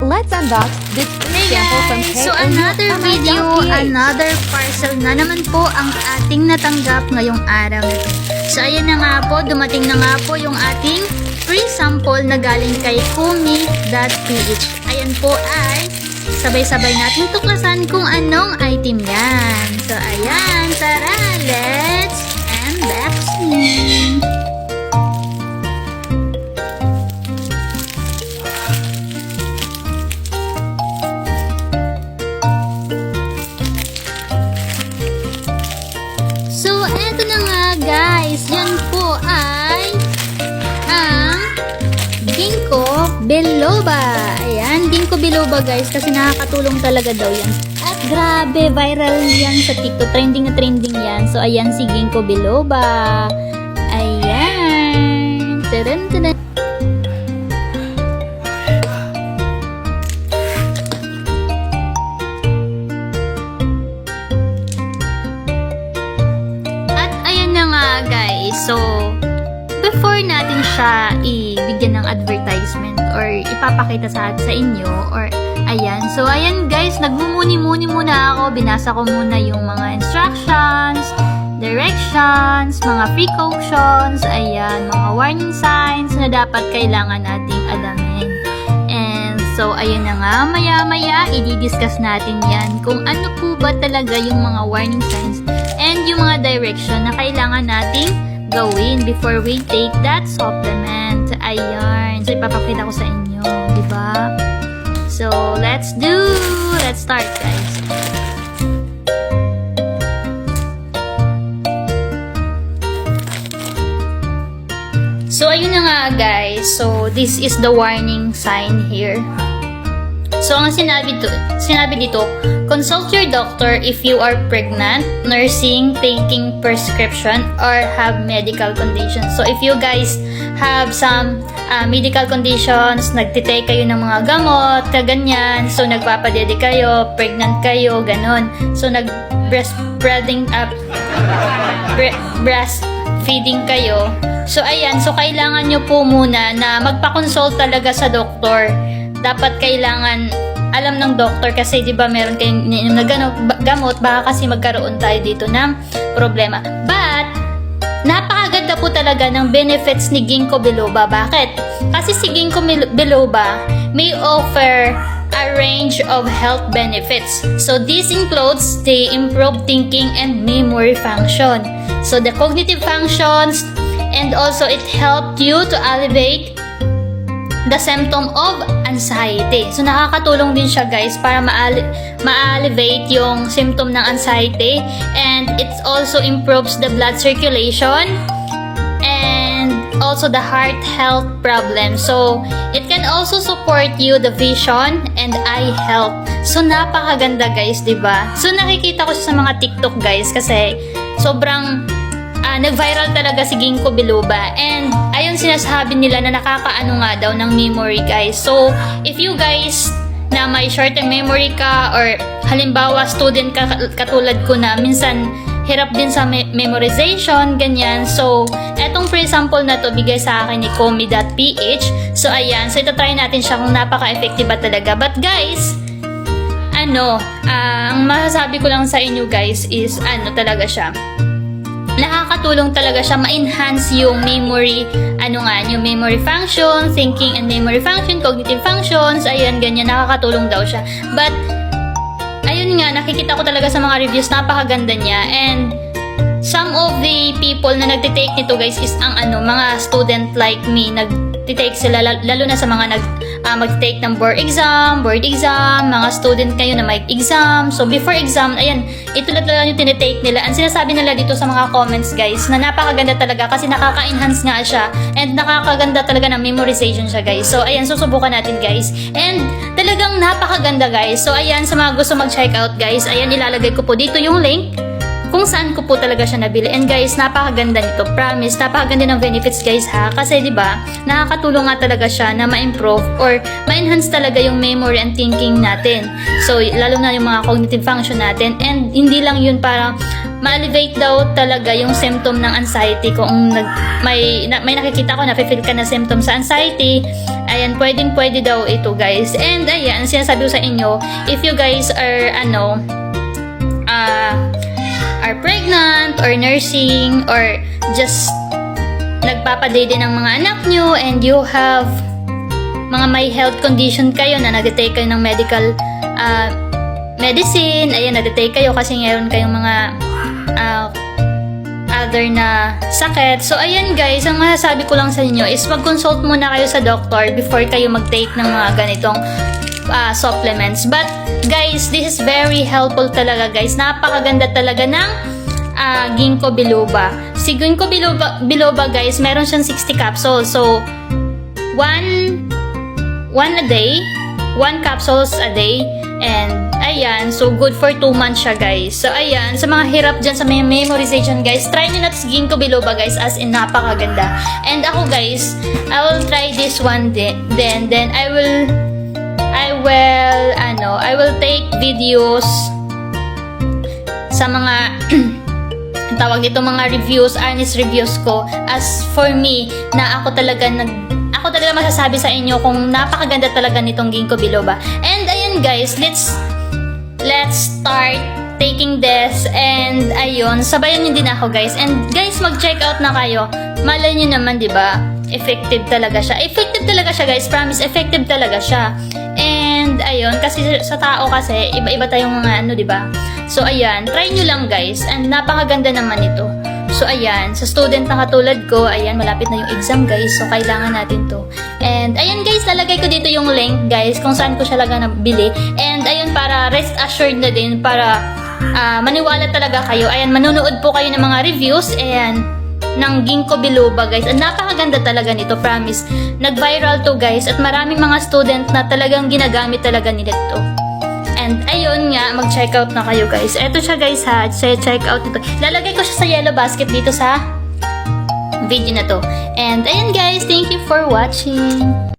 Let's unbox this Hey sample from guys! So another video, another parcel na naman po ang ating natanggap ngayong araw na ito. So ayan na nga po, dumating na nga po yung ating free sample na galing kay Kumi.ph. Ayan po ay sabay-sabay natin tuklasan kung anong item yan. So ayan, tara, let's unboxing! So, eto na nga guys. Yan po ay ang ginkgo biloba. Ayan, ginkgo biloba guys kasi nakakatulong talaga daw yan. At grabe, viral yan sa TikTok. Trending na trending yan. So, ayan si ginkgo biloba. Ayan. Taran, taran. Guys, so before natin siya ibigyan ng advertisement or ipapakita sa inyo or ayan, so ayan guys, nagmumuni-muni muna ako, binasa ko muna yung mga instructions, directions, mga precautions, ayan, mga warning signs na dapat kailangan nating alamin. And so ayun na nga, maya-maya i-discuss natin yan kung ano po ba talaga yung mga warning signs and yung mga direction na kailangan nating gawin before we take that supplement. Ayan. So, ipapakita ko sa inyo. Diba? So, let's start, guys. So, ayun na nga, guys. So, this is the warning sign here. So, ang sinabi dito, consult your doctor if you are pregnant, nursing, taking prescription, or have medical conditions. So, if you guys have some medical conditions, nagtitake kayo ng mga gamot, kaganyan, so nagpapadede kayo, pregnant kayo, ganon. So, breastfeeding kayo. So, ayan. So, kailangan nyo po muna na magpa-consult talaga sa doktor. Dapat kailangan alam ng doktor kasi 'di ba meron kayong iniinom na gamot, baka kasi magkaroon tayo dito ng problema. But napakaganda po talaga ng benefits ni ginkgo biloba. Bakit? Kasi si ginkgo biloba may offer a range of health benefits. So this includes the improved thinking and memory function. So the cognitive functions, and also it helped you to alleviate the symptom of anxiety. So, nakakatulong din siya guys para ma-alleviate yung symptom ng anxiety, and it also improves the blood circulation and also the heart health problem. So, it can also support you the vision and eye health. So, napakaganda guys, diba? So, nakikita ko siya sa mga TikTok guys kasi sobrang nag-viral talaga si ginkgo biloba, and ayun sinasabi nila na nakakaano nga daw ng memory guys. So if you guys na may short-term memory ka, or halimbawa student ka katulad ko na minsan hirap din sa memorization, ganyan. So etong free sample na to bigay sa akin ni Kumi.ph. So ayan, so itatry natin siya kung napaka-effective ba talaga. But guys, ang masasabi ko lang sa inyo guys is talaga siya, nakakatulong talaga siya ma-enhance yung memory, yung memory function, thinking and memory function, cognitive functions, ayan, ganyan, nakakatulong daw siya. But, ayun nga, nakikita ko talaga sa mga reviews, napakaganda niya, and some of the people na nagtitake nito guys is ang mga student like me, nagtitake sila, lalo na sa mga mag-take ng board exam, mga student kayo na may exam. So, before exam, ayan, ito lang yung tinitake nila. Ang sinasabi nila dito sa mga comments, guys, na napakaganda talaga kasi nakaka-enhance nga siya and nakakaganda talaga ng memorization siya, guys. So, ayan, susubukan natin, guys. And, talagang napakaganda, guys. So, ayan, sa mga gusto mag-check out, guys, ayan, ilalagay ko po dito yung link kung saan ko po talaga siya nabili. And guys, napakaganda nito. Promise, napakaganda ng benefits guys ha. Kasi 'di ba, nakakatulong nga talaga siya na ma-improve or ma-enhance talaga yung memory and thinking natin. So, lalo na yung mga cognitive function natin. And hindi lang yun para ma-elevate daw talaga yung symptom ng anxiety. Kung may nakikita ko, nafe-feel ka na symptom sa anxiety, ayan, pwede daw ito, guys. And ayan, sinasabi ko sa inyo, if you guys are are pregnant or nursing or just nagpapaday din ng mga anak nyo and you have mga may health condition kayo na nag-take kayo ng medical medicine, ayan, nag-take kayo kasi ngayon kayong mga other na sakit. So, ayan guys, ang masasabi ko lang sa inyo is mag-consult muna kayo sa doctor before kayo mag-take ng mga ganitong supplements. But, guys, this is very helpful talaga, guys. Napakaganda talaga ng ginkgo biloba. Si ginkgo biloba, guys, meron siyang 60 capsules. So, one a day, 1 capsules a day. And, ayan, so good for 2 months siya, guys. So, ayan, sa mga hirap dyan sa may memorization, guys, try nyo na si ginkgo biloba, guys, as in napakaganda. And ako, guys, I will try this one day. Then I will take videos sa mga tawag dito, mga reviews, honest reviews ko, as for me, na ako talaga masasabi sa inyo kung napakaganda talaga nitong ginkgo biloba. And ayan guys, let's start taking this. And ayun, sabayan nyo din ako guys. And guys, mag-check out na kayo. Malay nyo naman, di ba? Effective talaga siya. Effective talaga siya guys. Promise, effective talaga siya. And ayun, kasi sa tao kasi, iba-iba tayong mga di ba? So ayan, try nyo lang guys. And napakaganda naman ito. So ayan, sa student na katulad ko, ayan, malapit na yung exam guys. So kailangan natin to. And ayan guys, lalagay ko dito yung link guys kung saan ko siya nabili. And ayun, para rest assured na din, para maniwala talaga kayo. Ayan, manonood po kayo ng mga reviews. Ayan, ng ginkgo biloba guys. At napakaganda talaga nito, promise. Nag-viral to guys. At maraming mga student na talagang ginagamit talaga nila ito. And ayun nga, mag-check out na kayo guys. Eto siya guys ha, check out ito. Lalagay ko siya sa yellow basket dito sa video na to. And ayun guys, thank you for watching.